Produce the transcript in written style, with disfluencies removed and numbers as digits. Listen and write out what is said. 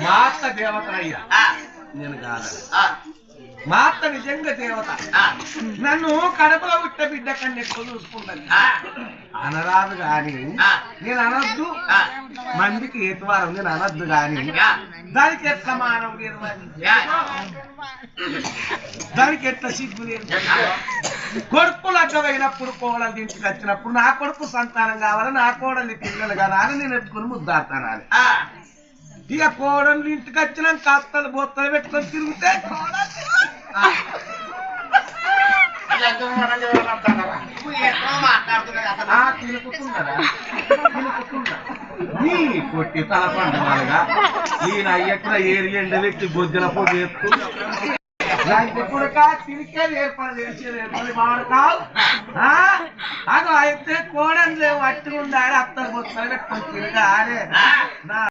మా అత్త దేవతలయ్యా నేను కాదని మా అత్త నిజంగా దేవత నన్ను కడపలో పుట్ట బిడ్డ కన్నా ఎక్కువ చూసుకుంటాను అనరాదు గాని నేను అనొద్దు మందికి ఏతువారం నేను అనొద్దు గాని దానికి ఎట్లా మానవ లేదు దానికి ఎట్లా సిగ్గు లేదు కొడుకు లగ్గమైనప్పుడు కోడలు ఇంటికి వచ్చినప్పుడు నా కొడుకు సంతానం కావాలి నా కోడలి పిల్లలు కావాలి నేను ఎత్తుకుని ముద్దాడతానాలి ఇక కోడలు ఇంటికి వచ్చినాక కాస్తలు బొత్తలు పెట్టుకొని తిరిగితే కొట్టి తల పంటగా ఈయన ఎక్కడ ఏరి ఎండ పెట్టి బొద్దుల పొడి కొడుకా తిరిగేది ఏర్పాటు చేసేది ఏర్పాటు వాడు కాదు అది అయితే కోడలు లేవు అట్టుకుండాలి అత్తలు బొత్తలు పెట్టుకొని తిరగాలి